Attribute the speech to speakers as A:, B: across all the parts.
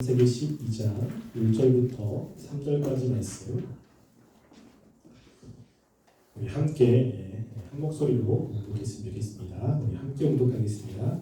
A: 창세기 12장 1절부터 3절까지 말씀 우리 함께 한 목소리로 읽겠으면 좋겠습니다. 우리 함께 봉독하겠습니다.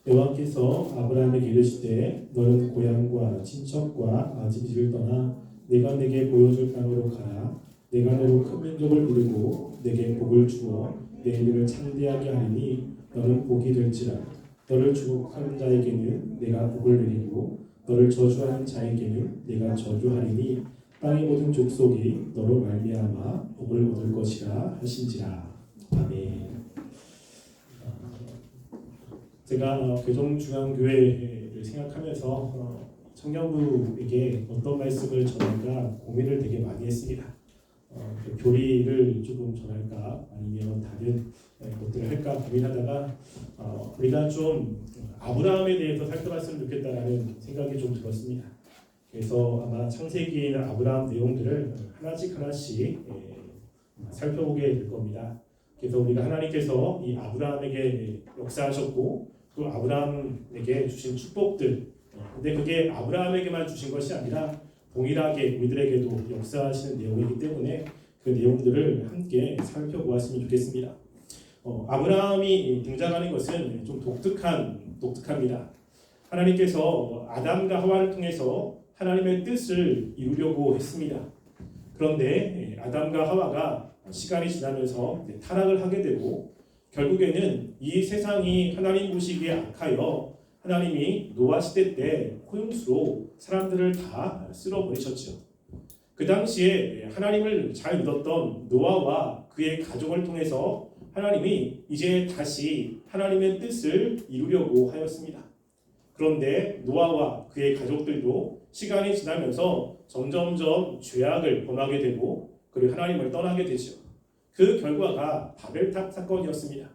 A: 여호와께서 아브라함에게 이르시되 너는 고향과 친척과 아집집을 떠나 내가 내게 보여줄 땅으로 가라. 내가 너로 큰 민족을 이루고 내게 복을 주어 내 이름을 창대하게 하리니 너는 복이 될지라. 너를 축복하는 자에게는 내가 복을 내리고 너를 저주하는 자에게는 내가 저주하리니 땅의 모든 족속이 너로 말미암아 복을 얻을 것이라 하신지라. 아멘. 제가 교정중앙교회를 생각하면서 청년부에게 어떤 말씀을 전할까 고민을 되게 많이 했습니다. 교리를 조금 전할까 아니면 다른 것들을 할까 고민하다가 우리가 좀 아브라함에 대해서 살펴봤으면 좋겠다라는 생각이 좀 들었습니다. 그래서 아마 창세기에는 아브라함 내용들을 하나씩 살펴보게 될 겁니다. 그래서 우리가 하나님께서 이 아브라함에게 역사하셨고 또 아브라함에게 주신 축복들, 근데 그게 아브라함에게만 주신 것이 아니라 동일하게 우리들에게도 역사하시는 내용이기 때문에 그 내용들을 함께 살펴보았으면 좋겠습니다. 아브라함이 등장하는 것은 좀 독특합니다. 하나님께서 아담과 하와를 통해서 하나님의 뜻을 이루려고 했습니다. 그런데 아담과 하와가 시간이 지나면서 타락을 하게 되고 결국에는 이 세상이 하나님 보시기에 악하여 하나님이 노아 시대 때 홍수로 사람들을 다 쓸어버리셨죠. 그 당시에 하나님을 잘 믿었던 노아와 그의 가족을 통해서 하나님이 이제 다시 하나님의 뜻을 이루려고 하였습니다. 그런데 노아와 그의 가족들도 시간이 지나면서 점점점 죄악을 범하게 되고 그리고 하나님을 떠나게 되죠. 그 결과가 바벨탑 사건이었습니다.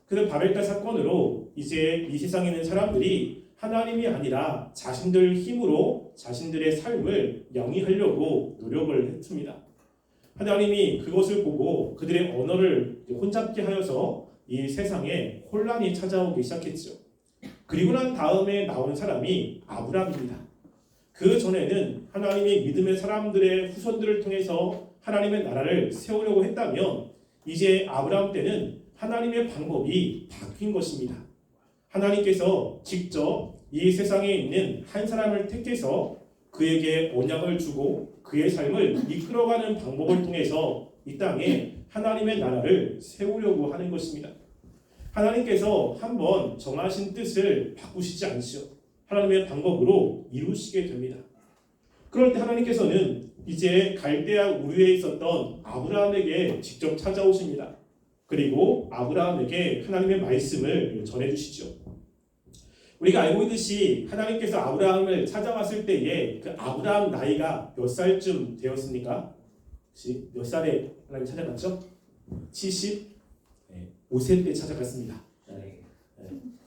A: 그 바벨탑 사건으로 이제 이 세상에 있는 사람들이 하나님이 아니라 자신들 힘으로 자신들의 삶을 영위하려고 노력을 했습니다. 하나님이 그것을 보고 그들의 언어를 혼잡게 하여서 이 세상에 혼란이 찾아오기 시작했죠. 그리고 난 다음에 나온 사람이 아브라함입니다. 그 전에는 하나님이 믿음의 사람들의 후손들을 통해서 하나님의 나라를 세우려고 했다면 이제 아브라함 때는 하나님의 방법이 바뀐 것입니다. 하나님께서 직접 이 세상에 있는 한 사람을 택해서 그에게 언약을 주고 그의 삶을 이끌어가는 방법을 통해서 이 땅에 하나님의 나라를 세우려고 하는 것입니다. 하나님께서 한번 정하신 뜻을 바꾸시지 않으시오. 하나님의 방법으로 이루시게 됩니다. 그럴 때 하나님께서는 이제 갈대아 우르에 있었던 아브라함에게 직접 찾아오십니다. 그리고 아브라함에게 하나님의 말씀을 전해주시죠. 우리가 알고 있듯이 하나님께서 아브라함을 찾아왔을 때에 그 아브라함 나이가 몇 살쯤 되었습니까? 혹시 몇 살에 하나님 찾아갔죠? 75세 때 찾아갔습니다.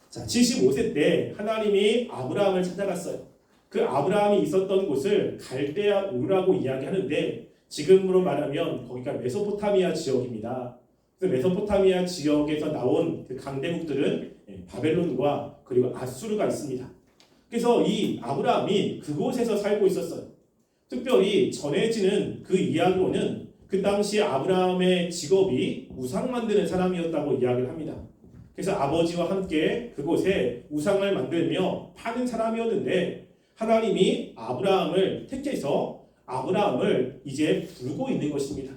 A: 자, 75세 때 하나님이 아브라함을 찾아갔어요. 그 아브라함이 있었던 곳을 갈대아 우르라고 이야기하는데 지금으로 말하면 거기가 메소포타미아 지역입니다. 그 메소포타미아 지역에서 나온 그 강대국들은 바벨론과 그리고 아수르가 있습니다. 그래서 이 아브라함이 그곳에서 살고 있었어요. 특별히 전해지는 그 이야기로는 그 당시 아브라함의 직업이 우상 만드는 사람이었다고 이야기를 합니다. 그래서 아버지와 함께 그곳에 우상을 만들며 파는 사람이었는데 하나님이 아브라함을 택해서 아브라함을 이제 부르고 있는 것입니다.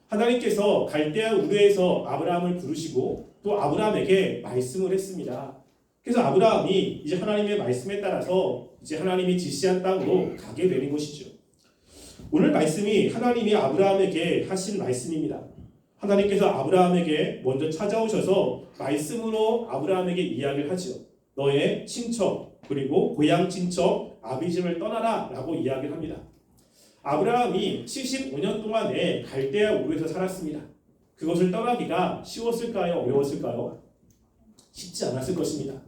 A: 하나님께서 갈대아 우르에서 아브라함을 부르시고 또 아브라함에게 말씀을 했습니다. 그래서 아브라함이 이제 하나님의 말씀에 따라서 이제 하나님이 지시한 땅으로 가게 되는 것이죠. 오늘 말씀이 하나님이 아브라함에게 하신 말씀입니다. 하나님께서 아브라함에게 먼저 찾아오셔서 말씀으로 아브라함에게 이야기를 하죠. 너의 친척 그리고 고향 친척 아비집을 떠나라 라고 이야기를 합니다. 아브라함이 75년 동안에 갈대아 우르에서 살았습니다. 그것을 떠나기가 쉬웠을까요? 어려웠을까요? 쉽지 않았을 것입니다.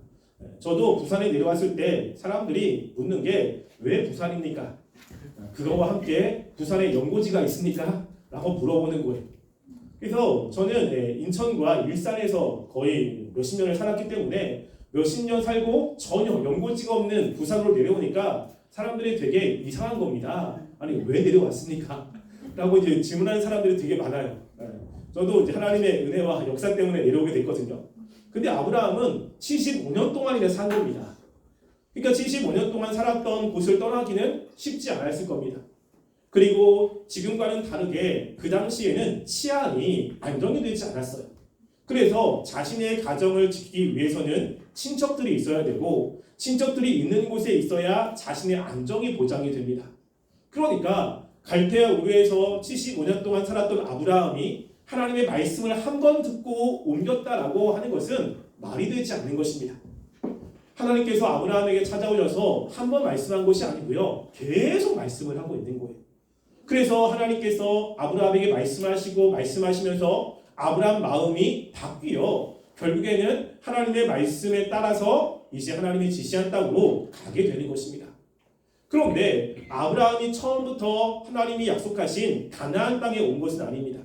A: 저도 부산에 내려왔을 때 사람들이 묻는 게 왜 부산입니까? 그거와 함께 부산에 연고지가 있습니까? 라고 물어보는 거예요. 그래서 저는 인천과 일산에서 거의 몇십 년을 살았기 때문에 몇십 년 살고 전혀 연고지가 없는 부산으로 내려오니까 사람들이 되게 이상한 겁니다. 아니 왜 내려왔습니까? 라고 이제 질문하는 사람들이 되게 많아요. 저도 이제 하나님의 은혜와 역사 때문에 내려오게 됐거든요. 근데 아브라함은 75년 동안이나 산 겁니다. 그러니까 75년 동안 살았던 곳을 떠나기는 쉽지 않았을 겁니다. 그리고 지금과는 다르게 그 당시에는 치안이 안정이 되지 않았어요. 그래서 자신의 가정을 지키기 위해서는 친척들이 있어야 되고 친척들이 있는 곳에 있어야 자신의 안정이 보장이 됩니다. 그러니까 갈대아 우르에서 75년 동안 살았던 아브라함이 하나님의 말씀을 한 번 듣고 옮겼다라고 하는 것은 말이 되지 않는 것입니다. 하나님께서 아브라함에게 찾아오셔서 한 번 말씀한 것이 아니고요. 계속 말씀을 하고 있는 거예요. 그래서 하나님께서 아브라함에게 말씀하시고 말씀하시면서 아브라함 마음이 바뀌어 결국에는 하나님의 말씀에 따라서 이제 하나님이 지시한 땅으로 가게 되는 것입니다. 그런데 아브라함이 처음부터 하나님이 약속하신 가나안 땅에 온 것은 아닙니다.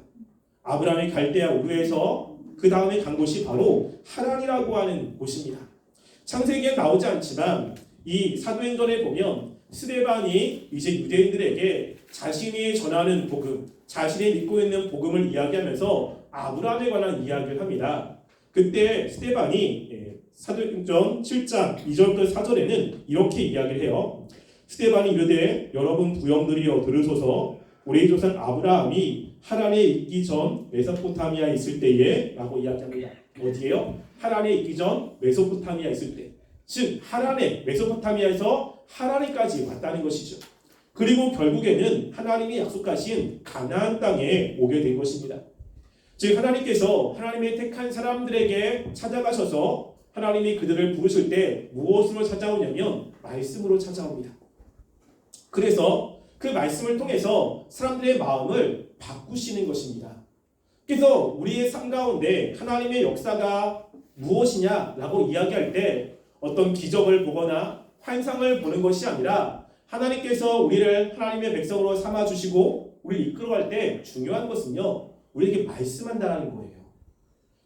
A: 아브라함이 갈대아 우르에서 그 다음에 간 곳이 바로 하란이라고 하는 곳입니다. 창세기에 나오지 않지만 이 사도행전에 보면 스데반이 이제 유대인들에게 자신이 전하는 복음, 자신이 믿고 있는 복음을 이야기하면서 아브라함에 관한 이야기를 합니다. 그때 스데반이 사도행전 7장 2절부터 4절에는 이렇게 이야기를 해요. 스데반이 이르되 여러분 부형들이여 들으소서 우리 조상 아브라함이 하란에 있기 전 메소포타미아에 있을 때에 라고 이야기합니다. 어디에요? 하란에 있기 전 메소포타미아에 있을 때. 즉 하란에 메소포타미아에서 하란에까지 왔다는 것이죠. 그리고 결국에는 하나님이 약속하신 가나안 땅에 오게 된 것입니다. 즉 하나님께서 하나님의 택한 사람들에게 찾아가셔서 하나님이 그들을 부르실 때 무엇으로 찾아오냐면 말씀으로 찾아옵니다. 그래서 그 말씀을 통해서 사람들의 마음을 바꾸시는 것입니다. 그래서 우리의 삶 가운데 하나님의 역사가 무엇이냐라고 이야기할 때 어떤 기적을 보거나 환상을 보는 것이 아니라 하나님께서 우리를 하나님의 백성으로 삼아주시고 우리를 이끌어갈 때 중요한 것은요. 우리에게 말씀한다는 거예요.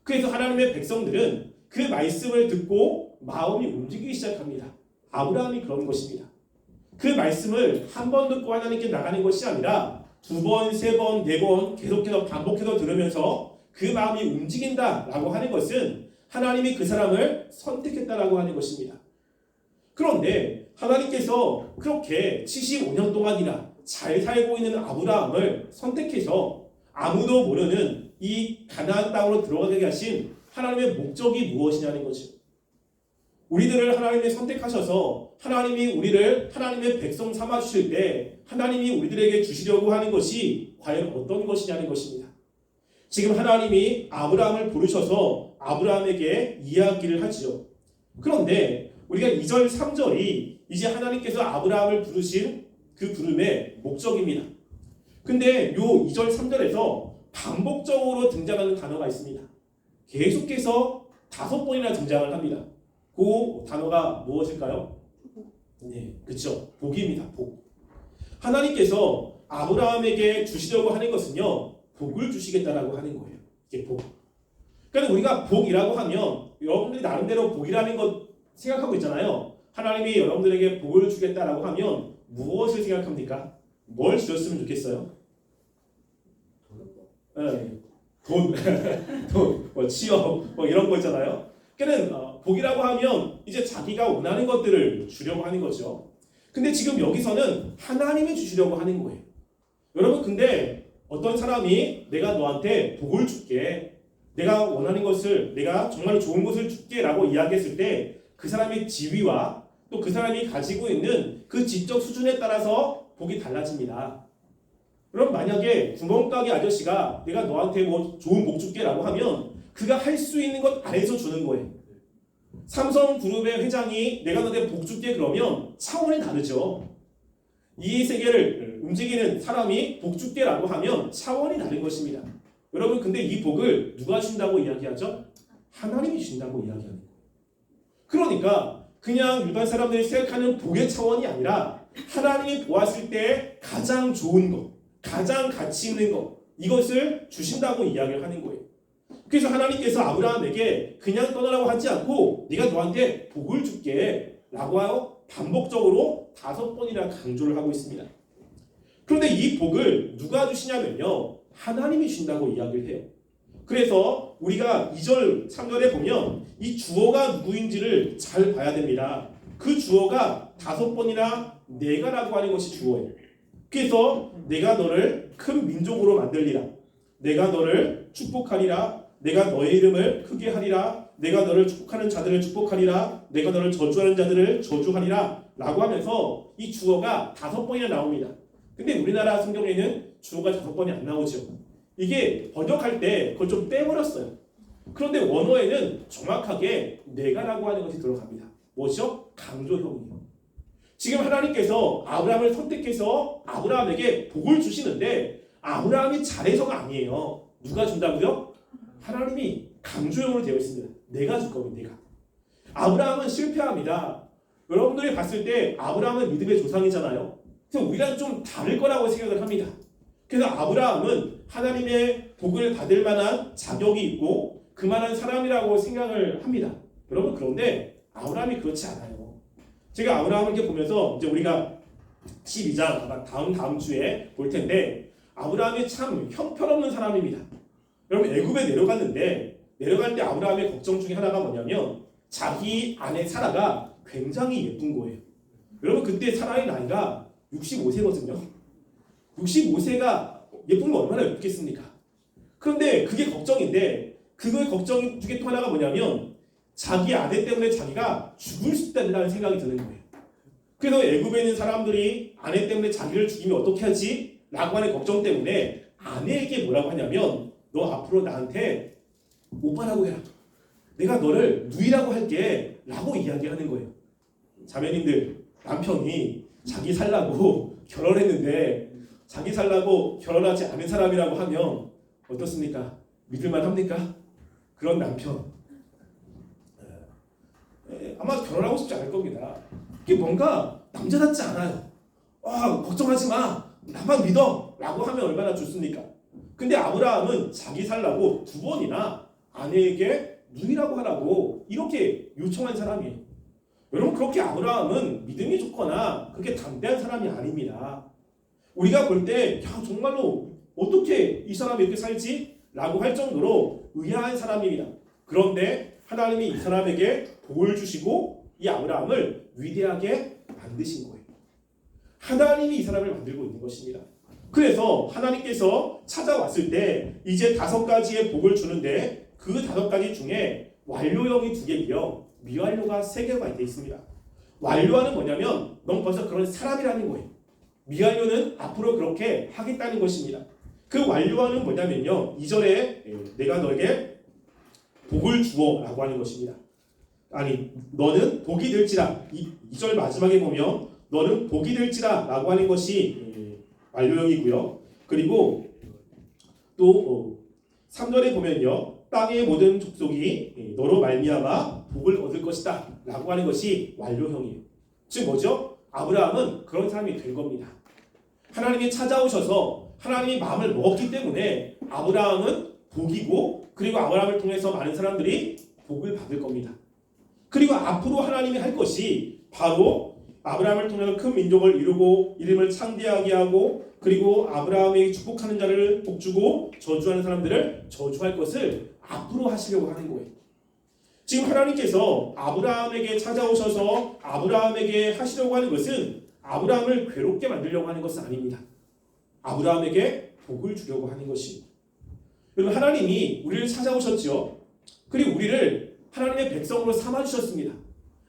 A: 그래서 하나님의 백성들은 그 말씀을 듣고 마음이 움직이기 시작합니다. 아브라함이 그런 것입니다. 그 말씀을 한 번 듣고 하나님께 나가는 것이 아니라 두 번, 세 번, 네 번 계속해서 반복해서 들으면서 그 마음이 움직인다라고 하는 것은 하나님이 그 사람을 선택했다라고 하는 것입니다. 그런데 하나님께서 그렇게 75년 동안이나 잘 살고 있는 아브라함을 선택해서 아무도 모르는 이 가나안 땅으로 들어가게 하신 하나님의 목적이 무엇이냐는 거죠. 우리들을 하나님이 선택하셔서 하나님이 우리를 하나님의 백성 삼아주실 때 하나님이 우리들에게 주시려고 하는 것이 과연 어떤 것이냐는 것입니다. 지금 하나님이 아브라함을 부르셔서 아브라함에게 이야기를 하지요. 그런데 우리가 2절 3절이 이제 하나님께서 아브라함을 부르신 그 부름의 목적입니다. 근데 요 2절 3절에서 반복적으로 등장하는 단어가 있습니다. 계속해서 5번이나 등장을 합니다. 그 단어가 무엇일까요? 네, 그렇죠. 복입니다. 복. 하나님께서 아브라함에게 주시려고 하는 것은요, 복을 주시겠다라고 하는 거예요. 이게 복. 그러니까 우리가 복이라고 하면 여러분들이 나름대로 복이라는 것 생각하고 있잖아요. 하나님이 여러분들에게 복을 주겠다라고 하면 무엇을 생각합니까? 뭘 주셨으면 좋겠어요? 네, 돈, 취업, 이런 거 있잖아요. 그러니까 복이라고 하면 이제 자기가 원하는 것들을 주려고 하는 거죠. 근데 지금 여기서는 하나님이 주시려고 하는 거예요. 여러분 근데 어떤 사람이 내가 너한테 복을 줄게, 내가 원하는 것을, 내가 정말 좋은 것을 줄게 라고 이야기했을 때 그 사람의 지위와 또 그 사람이 가지고 있는 그 지적 수준에 따라서 복이 달라집니다. 그럼 만약에 구멍가게 아저씨가 내가 너한테 뭐 좋은 복 줄게 라고 하면 그가 할 수 있는 것 안에서 주는 거예요. 삼성그룹의 회장이 내가 너한테 복 줄게 그러면 차원이 다르죠. 이 세계를 움직이는 사람이 복 줄게 라고 하면 차원이 다른 것입니다. 여러분 근데 이 복을 누가 준다고 이야기하죠? 하나님이 준다고 이야기하는 거예요. 그러니까 그냥 일반 사람들이 생각하는 복의 차원이 아니라 하나님이 보았을 때 가장 좋은 것, 가장 가치 있는 것, 이것을 주신다고 이야기를 하는 거예요. 그래서 하나님께서 아브라함에게 그냥 떠나라고 하지 않고 네가 너한테 복을 줄게 라고 반복적으로 5번이나 강조를 하고 있습니다. 그런데 이 복을 누가 주시냐면요, 하나님이 주신다고 이야기를 해요. 그래서 우리가 2절, 3절에 보면 이 주어가 누구인지를 잘 봐야 됩니다. 그 주어가 5번이나 내가라고 하는 것이 주어예요. 그래서 내가 너를 큰 민족으로 만들리라, 내가 너를 축복하리라, 내가 너의 이름을 크게 하리라, 내가 너를 축복하는 자들을 축복하리라, 내가 너를 저주하는 자들을 저주하리라 라고 하면서 이 주어가 5번이나 나옵니다. 근데 우리나라 성경에는 주어가 5번이 안 나오죠. 이게 번역할 때 그걸 좀 빼버렸어요. 그런데 원어에는 정확하게 내가라고 하는 것이 들어갑니다. 뭐죠? 강조형이에요. 지금 하나님께서 아브라함을 선택해서 아브라함에게 복을 주시는데 아브라함이 잘해서가 아니에요. 누가 준다고요? 하나님이 강조형으로 되어 있습니다. 내가 줄 겁니다. 내가. 아브라함은 실패합니다. 여러분들이 봤을 때 아브라함은 믿음의 조상이잖아요. 그래서 우리랑 좀 다를 거라고 생각을 합니다. 그래서 아브라함은 하나님의 복을 받을 만한 자격이 있고 그만한 사람이라고 생각을 합니다. 여러분, 그런데 아브라함이 그렇지 않아요. 제가 아브라함을 이렇게 보면서 이제 우리가 12장 아마 다음 주에 볼 텐데 아브라함이 참 형편없는 사람입니다. 여러분, 애굽에 내려갔는데 내려갈 때 아브라함의 걱정 중에 하나가 뭐냐면 자기 아내 사라가 굉장히 예쁜 거예요. 여러분, 그때 사라의 나이가 65세거든요. 65세가 예쁜 거 얼마나 예쁘겠습니까? 그런데 그게 걱정인데 그거의 걱정 중에 또 하나가 뭐냐면 자기 아내 때문에 자기가 죽을 수 있다는 생각이 드는 거예요. 그래서 애굽에 있는 사람들이 아내 때문에 자기를 죽이면 어떻게 하지? 라고 하는 걱정 때문에 아내에게 뭐라고 하냐면 너 앞으로 나한테 오빠라고 해라. 내가 너를 누이라고 할게 라고 이야기하는 거예요. 자매님들, 남편이 자기 살라고 결혼했는데 자기 살라고 결혼하지 않은 사람이라고 하면 어떻습니까? 믿을만 합니까? 그런 남편 아마 결혼하고 싶지 않을 겁니다. 이게 뭔가 남자답지 않아요. 걱정하지 마, 나만 믿어 라고 하면 얼마나 좋습니까? 근데 아브라함은 자기 살라고 2번이나 아내에게 누이라고 하라고 이렇게 요청한 사람이에요. 여러분, 그렇게 아브라함은 믿음이 좋거나 그렇게 담대한 사람이 아닙니다. 우리가 볼 때 정말로 어떻게 이 사람이 이렇게 살지? 라고 할 정도로 의아한 사람입니다. 그런데 하나님이 이 사람에게 복을 주시고 이 아브라함을 위대하게 만드신 거예요. 하나님이 이 사람을 만들고 있는 것입니다. 그래서 하나님께서 찾아왔을 때 이제 5가지의 복을 주는데 그 5가지 중에 완료형이 2개고요. 미완료가 3개가 되어 있습니다. 완료하는 뭐냐면 넌 벌써 그런 사람이라는 거예요. 미완료는 앞으로 그렇게 하겠다는 것입니다. 그 완료하는 뭐냐면요, 2절에 내가 너에게 복을 주어 라고 하는 것입니다. 아니, 너는 복이 될지라. 2절 마지막에 보면 너는 복이 될지라 라고 하는 것이 완료형이고요. 그리고 또 3절에 보면요, 땅의 모든 족속이 너로 말미암아 복을 얻을 것이다 라고 하는 것이 완료형이에요. 즉 뭐죠? 아브라함은 그런 사람이 된 겁니다. 하나님이 찾아오셔서 하나님이 마음을 먹었기 때문에 아브라함은 복이고, 그리고 아브라함을 통해서 많은 사람들이 복을 받을 겁니다. 그리고 앞으로 하나님이 할 것이 바로 아브라함을 통해서 큰 민족을 이루고 이름을 창대하게 하고, 그리고 아브라함에게 축복하는 자를 복주고 저주하는 사람들을 저주할 것을 앞으로 하시려고 하는 거예요. 지금 하나님께서 아브라함에게 찾아오셔서 아브라함에게 하시려고 하는 것은 아브라함을 괴롭게 만들려고 하는 것은 아닙니다. 아브라함에게 복을 주려고 하는 것입니다. 여러분, 하나님이 우리를 찾아오셨죠. 그리고 우리를 하나님의 백성으로 삼아주셨습니다.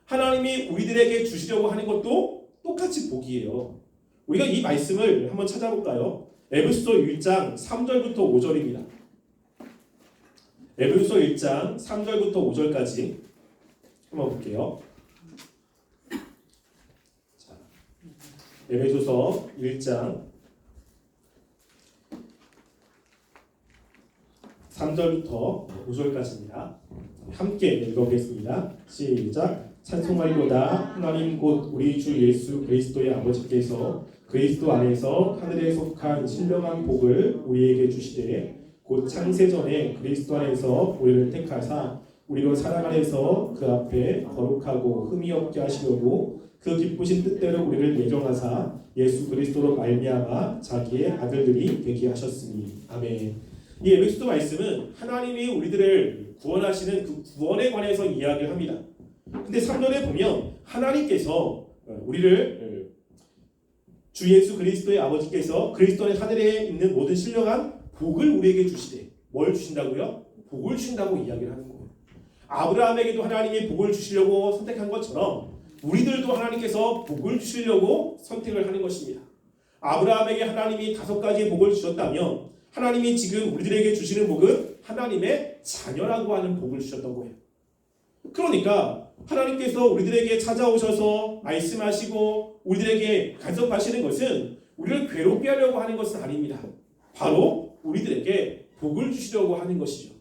A: 하나님이 우리들에게 주시려고 하는 것도 똑같이 복이에요. 우리가 이 말씀을 한번 찾아볼까요? 에베소서 1장 3절부터 5절입니다. 에베소서 1장 3절부터 5절까지 한번 볼게요. 자, 에베소서 1장 3절부터 5절까지입니다. 함께 읽어보겠습니다. 시작. 찬송하리로다. 하나님 곧 우리 주 예수 그리스도의 아버지께서 그리스도 안에서 하늘에 속한 신령한 복을 우리에게 주시되 곧 창세전에 그리스도 안에서 우리를 택하사 우리로 사랑 안에서 그 앞에 거룩하고 흠이 없게 하시려고 그 기쁘신 뜻대로 우리를 예정하사 예수 그리스도로 말미암아 자기의 아들들이 되게 하셨으니. 아멘. 이 에베소서 말씀은 하나님이 우리들을 구원하시는 그 구원에 관해서 이야기를 합니다. 근데 3절에 보면 하나님께서 우리를 주 예수 그리스도의 아버지께서 그리스도 안에 하늘에 있는 모든 신령한 복을 우리에게 주시되, 뭘 주신다고요? 복을 주신다고 이야기를 하는 거예요. 아브라함에게도 하나님이 복을 주시려고 선택한 것처럼 우리들도 하나님께서 복을 주시려고 선택을 하는 것입니다. 아브라함에게 하나님이 5가지의 복을 주셨다면 하나님이 지금 우리들에게 주시는 복은 하나님의 자녀라고 하는 복을 주셨던 거예요. 그러니까 하나님께서 우리들에게 찾아오셔서 말씀하시고 우리들에게 간섭하시는 것은 우리를 괴롭게 하려고 하는 것은 아닙니다. 바로 우리들에게 복을 주시려고 하는 것이죠.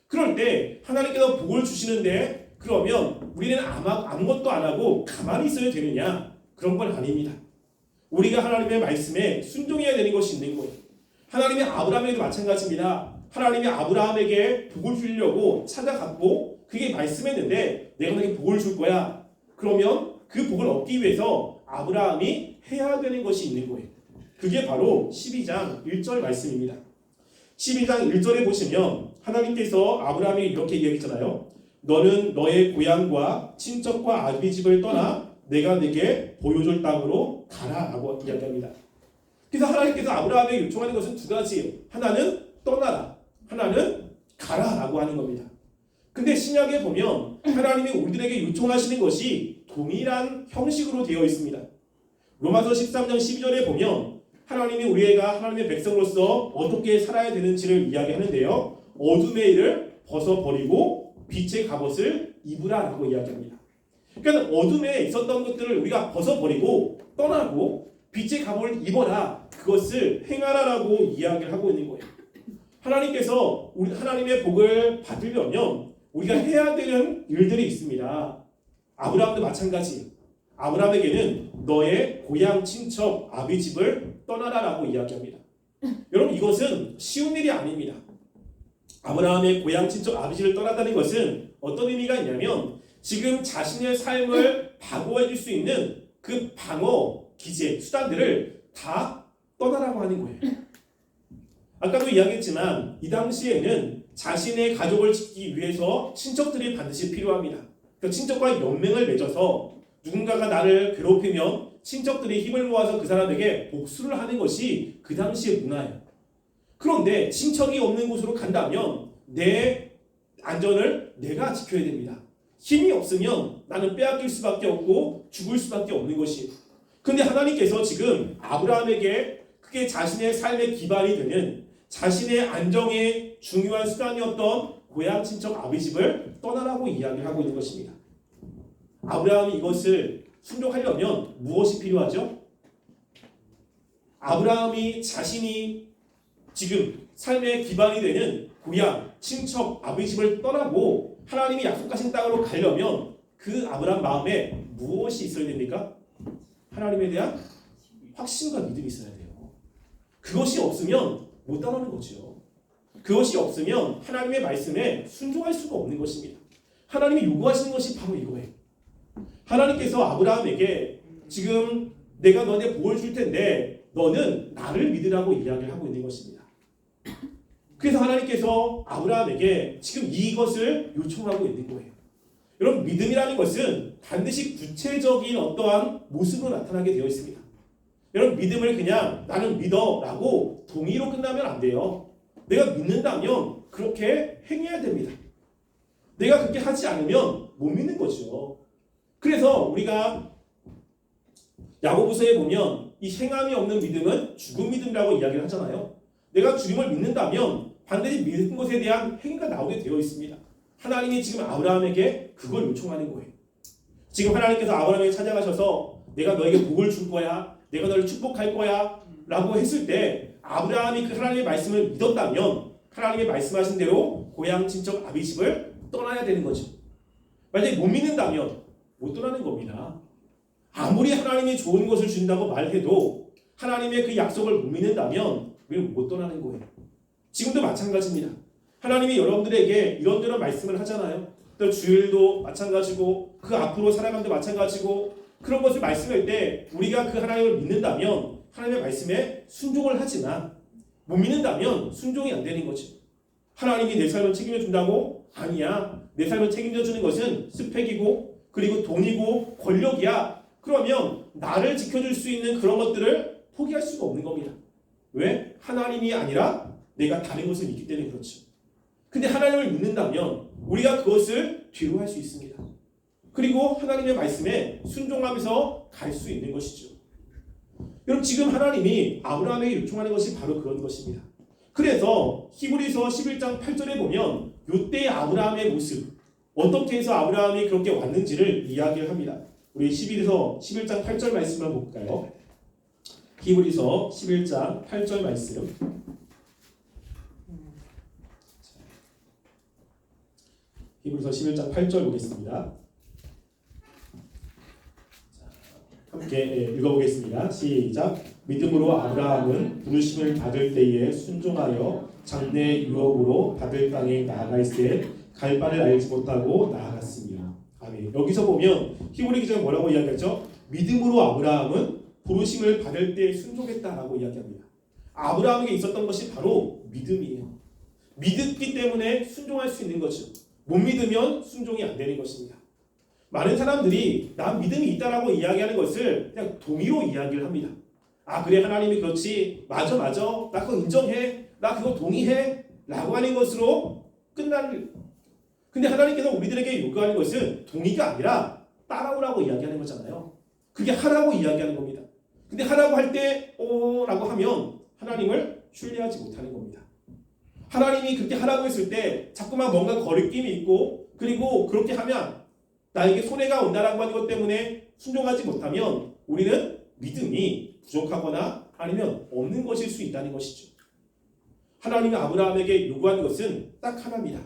A: 그럴 때 하나님께서 복을 주시는데 그러면 우리는 아무것도 안 하고 가만히 있어야 되느냐? 그런 건 아닙니다. 우리가 하나님의 말씀에 순종해야 되는 것이 있는 거예요. 하나님이 아브라함에게도 마찬가지입니다. 하나님이 아브라함에게 복을 주려고 찾아갔고 그게 말씀했는데 내가 너에게 복을 줄 거야. 그러면 그 복을 얻기 위해서 아브라함이 해야 되는 것이 있는 거예요. 그게 바로 12장 1절 말씀입니다. 12장 1절에 보시면 하나님께서 아브라함에게 이렇게 이야기했잖아요. 너는 너의 고향과 친척과 아비 집을 떠나 내가 네게 보여줄 땅으로 가라 라고 이야기합니다. 그래서 하나님께서 아브라함에게 요청하는 것은 2가지예요. 하나는 떠나라, 하나는 가라 라고 하는 겁니다. 근데 신약에 보면 하나님이 우리들에게 요청하시는 것이 동일한 형식으로 되어 있습니다. 로마서 13장 12절에 보면 하나님이 우리가 하나님의 백성으로서 어떻게 살아야 되는지를 이야기하는데요. 어둠의 일을 벗어버리고 빛의 갑옷을 입으라 라고 이야기합니다. 그러니까 어둠에 있었던 것들을 우리가 벗어버리고 떠나고 빛의 갑옷을 입어라, 그것을 행하라 라고 이야기를 하고 있는 거예요. 하나님께서 우리 하나님의 복을 받으려면 우리가 해야 되는 일들이 있습니다. 아브라함도 마찬가지예요. 아브라함에게는 너의 고향 친척 아비 집을 떠나라 라고 이야기합니다. 여러분, 이것은 쉬운 일이 아닙니다. 아브라함의 고향 친척 아비 집을 떠났다는 것은 어떤 의미가 있냐면 지금 자신의 삶을 방어해 줄 수 있는 그 방어 기제, 수단들을 다 떠나라고 하는 거예요. 아까도 이야기했지만 이 당시에는 자신의 가족을 지키기 위해서 친척들이 반드시 필요합니다. 그 친척과 연맹을 맺어서 누군가가 나를 괴롭히면 친척들이 힘을 모아서 그 사람에게 복수를 하는 것이 그 당시의 문화예요. 그런데 친척이 없는 곳으로 간다면 내 안전을 내가 지켜야 됩니다. 힘이 없으면 나는 빼앗길 수밖에 없고 죽을 수밖에 없는 것이에요. 그런데 하나님께서 지금 아브라함에게 그게 자신의 삶의 기반이 되는 자신의 안정의 중요한 수단이었던 고향 친척 아비 집을 떠나라고 이야기하고 있는 것입니다. 아브라함이 이것을 순종하려면 무엇이 필요하죠? 아브라함이 자신이 지금 삶의 기반이 되는 고향, 친척, 아비 집을 떠나고 하나님이 약속하신 땅으로 가려면 그 아브라함 마음에 무엇이 있어야 됩니까? 하나님에 대한 확신과 믿음이 있어야 돼요. 그것이 없으면 못 따르는 거죠. 그것이 없으면 하나님의 말씀에 순종할 수가 없는 것입니다. 하나님이 요구하시는 것이 바로 이거예요. 하나님께서 아브라함에게 지금 내가 너한테 복을 줄 텐데 너는 나를 믿으라고 이야기를 하고 있는 것입니다. 그래서 하나님께서 아브라함에게 지금 이것을 요청하고 있는 거예요. 여러분, 믿음이라는 것은 반드시 구체적인 어떠한 모습으로 나타나게 되어 있습니다. 여러분, 믿음을 그냥 나는 믿어 라고 동의로 끝나면 안 돼요. 내가 믿는다면 그렇게 행해야 됩니다. 내가 그렇게 하지 않으면 못 믿는 거죠. 그래서 우리가 야고보서에 보면 이 행함이 없는 믿음은 죽은 믿음이라고 이야기를 하잖아요. 내가 주님을 믿는다면 반드시 믿은 것에 대한 행위가 나오게 되어 있습니다. 하나님이 지금 아브라함에게 그걸 요청하는 거예요. 지금 하나님께서 아브라함에게 찾아가셔서 내가 너에게 복을 줄 거야, 내가 너를 축복할 거야 라고 했을 때 아브라함이 그 하나님의 말씀을 믿었다면 하나님의 말씀하신 대로 고향 친척 아비 집을 떠나야 되는 거죠. 만약에 못 믿는다면 못 떠나는 겁니다. 아무리 하나님이 좋은 것을 준다고 말해도 하나님의 그 약속을 못 믿는다면 우리는 못 떠나는 거예요. 지금도 마찬가지입니다. 하나님이 여러분들에게 이런저런 말씀을 하잖아요. 또 주일도 마찬가지고 그 앞으로 살아감도 마찬가지고 그런 것을 말씀할 때 우리가 그 하나님을 믿는다면 하나님의 말씀에 순종을 하지만 못 믿는다면 순종이 안 되는 거지. 하나님이 내 삶을 책임져 준다고? 아니야. 내 삶을 책임져 주는 것은 스펙이고 그리고 돈이고 권력이야. 그러면 나를 지켜줄 수 있는 그런 것들을 포기할 수가 없는 겁니다. 왜? 하나님이 아니라 내가 다른 것을 믿기 때문에 그렇죠. 근데 하나님을 믿는다면 우리가 그것을 뒤로 할 수 있습니다. 그리고 하나님의 말씀에 순종하면서 갈 수 있는 것이죠. 여러분 지금 하나님이 아브라함에게 요청하는 것이 바로 그런 것입니다. 그래서 히브리서 11장 8절에 보면 이때의 아브라함의 모습 어떻게 해서 아브라함이 그렇게 왔는지를 이야기를 합니다. 우리 11장 8절 말씀을 볼까요? 히브리서 11장 8절 말씀. 히브리서 11장 8절 보겠습니다. 함께 읽어보겠습니다. 시작. 믿음으로 아브라함은 부르심을 받을 때에 순종하여 장래 유업으로 받을 땅에 나아갈새 갈 바를 알지 못하고 나아갔으며. 아멘. 여기서 보면 히브리 기자가 뭐라고 이야기하죠? 믿음으로 아브라함은 부르심을 받을 때 순종했다라고 이야기합니다. 아브라함에게 있었던 것이 바로 믿음이에요. 믿었기 때문에 순종할 수 있는 거죠. 못 믿으면 순종이 안 되는 것입니다. 많은 사람들이 난 믿음이 있다라고 이야기하는 것을 그냥 동의로 이야기를 합니다. 아 그래 하나님이 그렇지 맞아 나 그거 인정해 나 그거 동의해 라고 하는 것으로 끝나는. 근데 하나님께서 우리들에게 요구하는 것은 동의가 아니라 따라오라고 이야기하는 거잖아요. 그게 하라고 이야기하는 겁니다. 근데 하라고 할 때 라고 하면 하나님을 신뢰하지 못하는 겁니다. 하나님이 그렇게 하라고 했을 때 자꾸만 뭔가 거리낌이 있고 그리고 그렇게 하면 나에게 손해가 온다라고 하는 것 때문에 순종하지 못하면 우리는 믿음이 부족하거나 아니면 없는 것일 수 있다는 것이죠. 하나님이 아브라함에게 요구하는 것은 딱 하나입니다.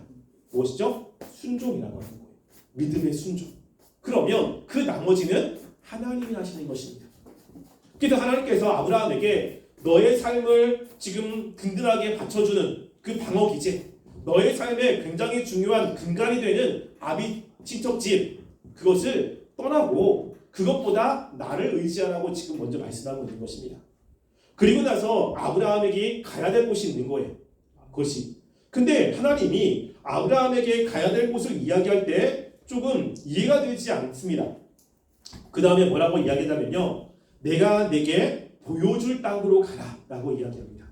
A: 무엇이죠? 순종이라고 하는 거예요. 믿음의 순종. 그러면 그 나머지는 하나님이 하시는 것입니다. 그래서 하나님께서 아브라함에게 너의 삶을 지금 든든하게 받쳐주는 그 방어 기제, 너의 삶에 굉장히 중요한 근간이 되는 아비 친척집 그것을 떠나고 그것보다 나를 의지하라고 지금 먼저 말씀하고 있는 것입니다. 그리고 나서 아브라함에게 가야 될 곳이 있는 거예요. 그것이. 근데 하나님이 아브라함에게 가야 될 곳을 이야기할 때 조금 이해가 되지 않습니다. 그 다음에 뭐라고 이야기하냐면요. 내가 내게 보여줄 땅으로 가라 라고 이야기합니다.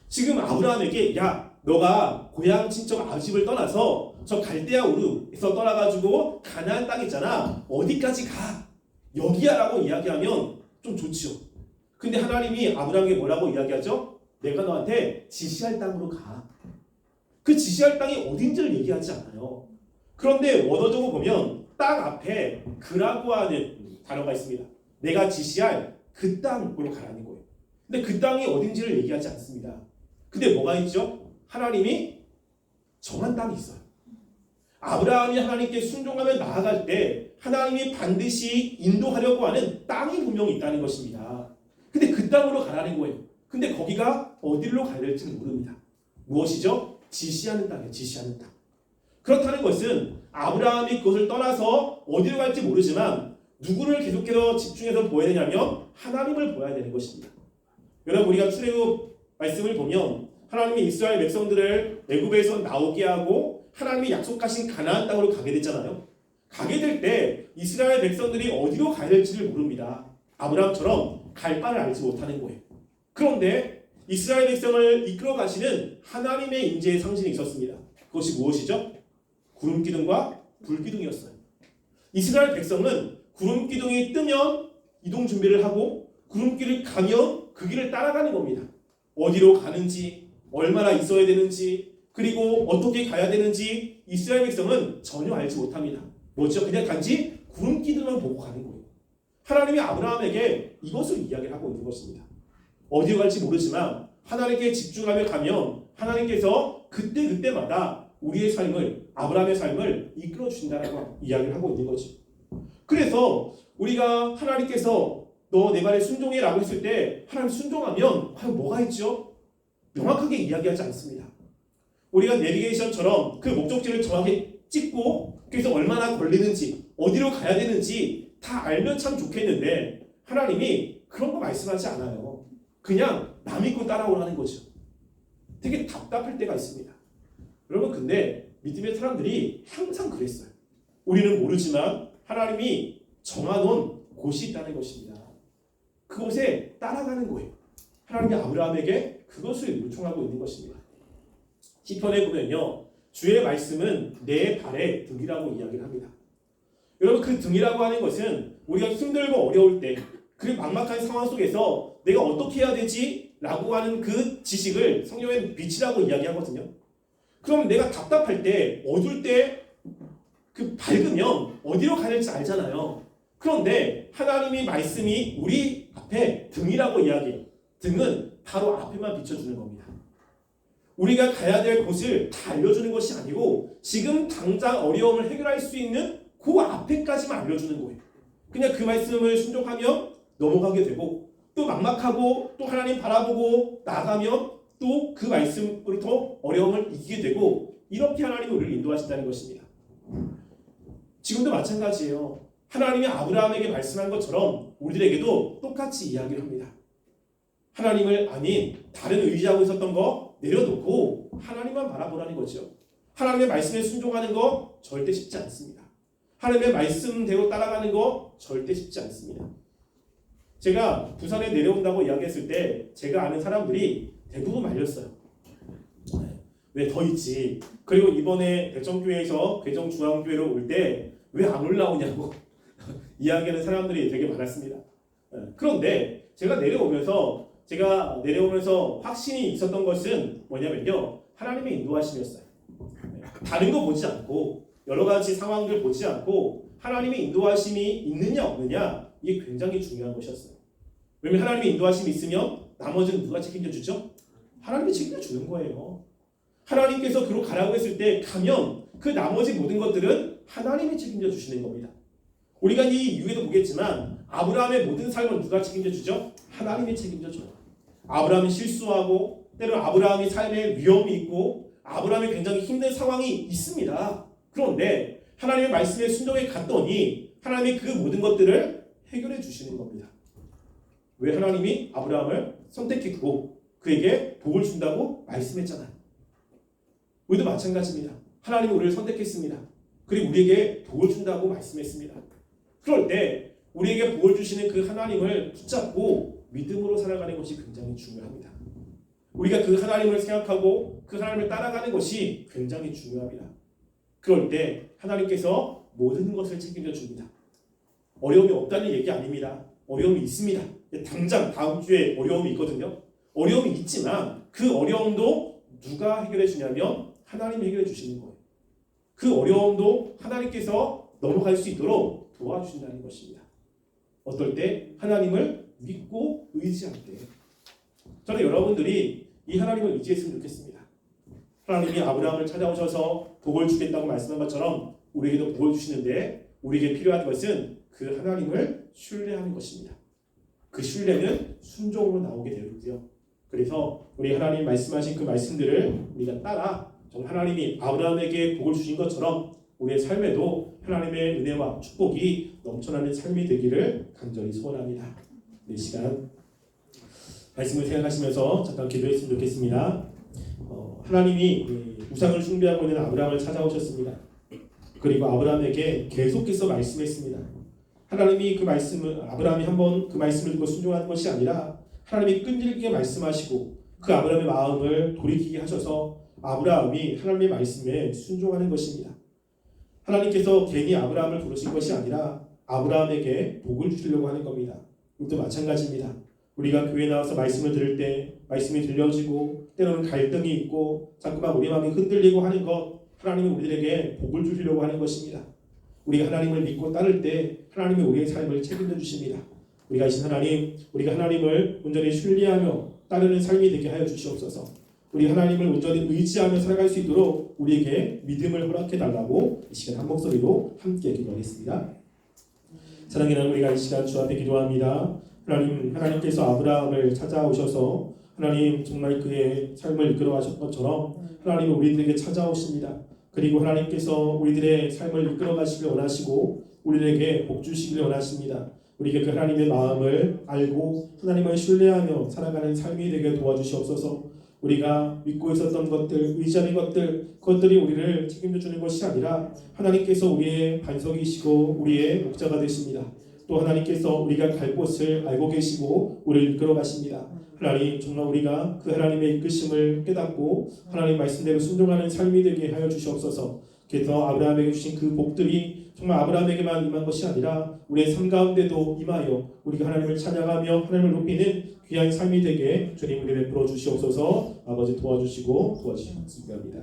A: 지금 아브라함에게 야 너가 고향 친척 아집을 떠나서 저 갈대아 우르에서 떠나가지고 가나안 땅 있잖아. 어디까지 가? 여기야 라고 이야기하면 좀 좋죠. 근데 하나님이 아브라함에게 뭐라고 이야기하죠? 내가 너한테 지시할 땅으로 가. 그 지시할 땅이 어딘지를 얘기하지 않아요. 그런데 원어적으로 보면 땅 앞에 그라고 하는 단어가 있습니다. 내가 지시할 그 땅으로 가라는 거예요. 근데 그 땅이 어딘지를 얘기하지 않습니다. 근데 뭐가 있죠? 하나님이 정한 땅이 있어요. 아브라함이 하나님께 순종하며 나아갈 때 하나님이 반드시 인도하려고 하는 땅이 분명히 있다는 것입니다. 근데 그 땅으로 가라는 거예요. 근데 거기가 어디로 가야 될지는 모릅니다. 무엇이죠? 지시하는 땅이에요. 지시하는 땅. 그렇다는 것은 아브라함이 그것을 떠나서 어디로 갈지 모르지만 누구를 계속해서 집중해서 보아야 되냐면 하나님을 보아야 되는 것입니다. 여러분 우리가 출애굽 말씀을 보면 하나님이 이스라엘 백성들을 애굽에서 나오게 하고 하나님이 약속하신 가나안 땅으로 가게 됐잖아요. 가게 될 때 이스라엘 백성들이 어디로 가야 될지를 모릅니다. 아브라함처럼 갈 바를 알지 못하는 거예요. 그런데 이스라엘 백성을 이끌어 가시는 하나님의 인재의 상징이 있었습니다. 그것이 무엇이죠? 구름 기둥과 불 기둥이었어요. 이스라엘 백성은 구름 기둥이 뜨면 이동 준비를 하고 구름 길을 가면 그 길을 따라가는 겁니다. 어디로 가는지, 얼마나 있어야 되는지, 그리고 어떻게 가야 되는지 이스라엘 백성은 전혀 알지 못합니다. 뭐죠? 그냥 단지 구름 기둥만 보고 가는 거예요. 하나님이 아브라함에게 이것을 이야기를 하고 있는 것입니다. 어디로 갈지 모르지만 하나님께 집중하며 가면 하나님께서 그때마다 우리의 삶을, 아브라함의 삶을 이끌어 주신다라고 이야기를 하고 있는 거죠. 그래서 우리가 하나님께서 너 내 말에 순종해 라고 했을 때 하나님 순종하면 과연 뭐가 있죠? 명확하게 이야기하지 않습니다. 우리가 내비게이션처럼 그 목적지를 정확히 찍고 그래서 얼마나 걸리는지 어디로 가야 되는지 다 알면 참 좋겠는데 하나님이 그런 거 말씀하지 않아요. 그냥 남 믿고 따라오라는 거죠. 되게 답답할 때가 있습니다. 여러분 근데 믿음의 사람들이 항상 그랬어요. 우리는 모르지만 하나님이 정해놓은 곳이 있다는 것입니다. 그곳에 따라가는 거예요. 하나님이 아브라함에게 그것을 요청하고 있는 것입니다. 시편에 보면요, 주의 말씀은 내 발의 등이라고 이야기를 합니다. 여러분 그 등이라고 하는 것은 우리가 힘들고 어려울 때 그리고 막막한 상황 속에서 내가 어떻게 해야 되지? 라고 하는 그 지식을 성경에는 빛이라고 이야기하거든요. 그럼 내가 답답할 때, 어두울 때 그 밝으면 어디로 가야 될지 알잖아요. 그런데 하나님의 말씀이 우리 앞에 등이라고 이야기해요. 등은 바로 앞에만 비춰주는 겁니다. 우리가 가야 될 곳을 다 알려주는 것이 아니고 지금 당장 어려움을 해결할 수 있는 그 앞에까지만 알려주는 거예요. 그냥 그 말씀을 순종하면 넘어가게 되고 또 막막하고 또 하나님 바라보고 나가면 또 그 말씀으로부터 어려움을 이기게 되고 이렇게 하나님이 우리를 인도하신다는 것입니다. 지금도 마찬가지예요. 하나님이 아브라함에게 말씀한 것처럼 우리들에게도 똑같이 이야기를 합니다. 하나님을 아닌 다른 의지하고 있었던 거 내려놓고 하나님만 바라보라는 거죠. 하나님의 말씀에 순종하는 거 절대 쉽지 않습니다. 하나님의 말씀대로 따라가는 거 절대 쉽지 않습니다. 제가 부산에 내려온다고 이야기했을 때 제가 아는 사람들이 대부분 말렸어요. 왜 더 있지? 그리고 이번에 대청교회에서 괴정중앙교회로 올 때 왜 안 올라오냐고 이야기하는 사람들이 되게 많았습니다. 그런데 제가 내려오면서 확신이 있었던 것은 뭐냐면요, 하나님의 인도하심이었어요. 다른 거 보지 않고 여러 가지 상황들 보지 않고 하나님의 인도하심이 있느냐 없느냐, 이게 굉장히 중요한 것이었어요. 왜냐면 하나님의 인도하심이 있으면 나머지는 누가 책임져 주죠? 하나님이 책임져 주는 거예요. 하나님께서 그로 가라고 했을 때 가면 그 나머지 모든 것들은 하나님이 책임져 주시는 겁니다. 우리가 이 이후에도 보겠지만 아브라함의 모든 삶을 누가 책임져 주죠? 하나님이 책임져 줘요. 아브라함이 실수하고 때로는 아브라함이 삶에 위험이 있고 아브라함이 굉장히 힘든 상황이 있습니다. 그런데 하나님의 말씀에 순종해 갔더니 하나님이 그 모든 것들을 해결해 주시는 겁니다. 왜? 하나님이 아브라함을 선택했고 그에게 복을 준다고 말씀했잖아요. 우리도 마찬가지입니다. 하나님이 우리를 선택했습니다. 그리고 우리에게 복을 준다고 말씀했습니다. 그럴 때 우리에게 복을 주시는 그 하나님을 붙잡고 믿음으로 살아가는 것이 굉장히 중요합니다. 우리가 그 하나님을 생각하고 그 하나님을 따라가는 것이 굉장히 중요합니다. 그럴 때 하나님께서 모든 것을 책임져 줍니다. 어려움이 없다는 얘기 아닙니다. 어려움이 있습니다. 당장 다음 주에 어려움이 있거든요. 어려움이 있지만 그 어려움도 누가 해결해 주냐면 하나님이 해결해 주시는 거예요. 그 어려움도 하나님께서 넘어갈 수 있도록 도와주신다는 것입니다. 어떨 때? 하나님을 믿고 의지할 때. 저는 여러분들이 이 하나님을 의지했으면 좋겠습니다. 하나님이 아브라함을 찾아오셔서 복을 주겠다고 말씀한 것처럼 우리에게도 복을 주시는데 우리에게 필요한 것은 그 하나님을 신뢰하는 것입니다. 그 신뢰는 순종으로 나오게 되고요. 그래서 우리 하나님 말씀하신 그 말씀들을 우리가 따라 정말 하나님이 아브라함에게 복을 주신 것처럼 우리의 삶에도 하나님의 은혜와 축복이 넘쳐나는 삶이 되기를 간절히 소원합니다. 이 시간 말씀을 생각하시면서 잠깐 기도했으면 좋겠습니다. 하나님이 우상을 숭배하고 있는 아브라함을 찾아오셨습니다. 그리고 아브라함에게 계속해서 말씀했습니다. 하나님이 그 말씀을 아브라함이 한번 그 말씀을 듣고 순종하는 것이 아니라 하나님이 끈질기게 말씀하시고 그 아브라함의 마음을 돌이키게 하셔서 아브라함이 하나님의 말씀에 순종하는 것입니다. 하나님께서 괜히 아브라함을 부르신 것이 아니라 아브라함에게 복을 주시려고 하는 겁니다. 이것도 마찬가지입니다. 우리가 교회 나와서 말씀을 들을 때 말씀이 들려지고 때로는 갈등이 있고 자꾸만 우리 마음이 흔들리고 하는 것, 하나님이 우리들에게 복을 주시려고 하는 것입니다. 우리가 하나님을 믿고 따를 때 하나님이 우리의 삶을 책임져 주십니다. 우리가 이신 하나님, 우리가 하나님을 온전히 신뢰하며 따르는 삶이 되게 하여 주시옵소서. 우리 하나님을 온전히 의지하며 살아갈 수 있도록 우리에게 믿음을 허락해 달라고 이 시간 한 목소리로 함께 기도하겠습니다. 사랑하는 우리가 이 시간 주 앞에 기도합니다. 하나님께서 아브라함을 찾아오셔서 하나님 정말 그의 삶을 이끌어 가셨던 것처럼 하나님은 우리들에게 찾아오십니다. 그리고 하나님께서 우리들의 삶을 이끌어 가시길 원하시고 우리에게 복 주시길 원하십니다. 우리에게 그 하나님의 마음을 알고 하나님을 신뢰하며 살아가는 삶이 되게 도와주시옵소서. 우리가 믿고 있었던 것들, 의지하는 것들, 그것들이 우리를 책임져 주는 것이 아니라 하나님께서 우리의 반석이시고 우리의 목자가 되십니다. 또 하나님께서 우리가 갈 곳을 알고 계시고 우리를 이끌어 가십니다. 하나님, 정말 우리가 그 하나님의 이끄심을 깨닫고 하나님 말씀대로 순종하는 삶이 되게 하여 주시옵소서. 그래서 아브라함에게 주신 그 복들이 정말 아브라함에게만 임한 것이 아니라 우리의 삶 가운데도 임하여 우리가 하나님을 찬양하며 하나님을 높이는 귀한 삶이 되게 주님 우리 베풀어 주시옵소서. 아버지 도와주시고 도와주시기 바랍니다.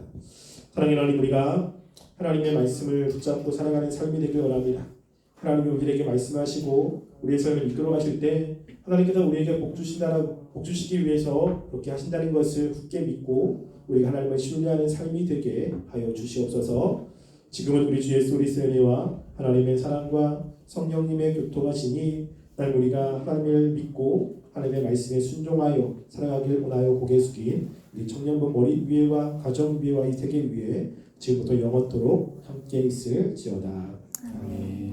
A: 사랑하는 하나님, 우리가 하나님의 말씀을 붙잡고 살아가는 삶이 되길 원합니다. 하나님이 우리에게 말씀하시고 우리의 삶을 이끌어 가실 때 하나님께서 우리에게 복 주시기 위해서 그렇게 하신다는 것을 굳게 믿고 우리가 하나님을 신뢰하는 삶이 되게 하여 주시옵소서. 지금은 우리 주 예수 그리스도의 은혜와 하나님의 사랑과 성령님의 교통하시니 날 우리가 하나님을 믿고 하나님의 말씀에 순종하여 살아가길 원하여 고개 숙인 우리 청년부 머리 위에와 가정 위에와 이 세계 위에 지금부터 영원토록 함께 있을지어다. 아멘.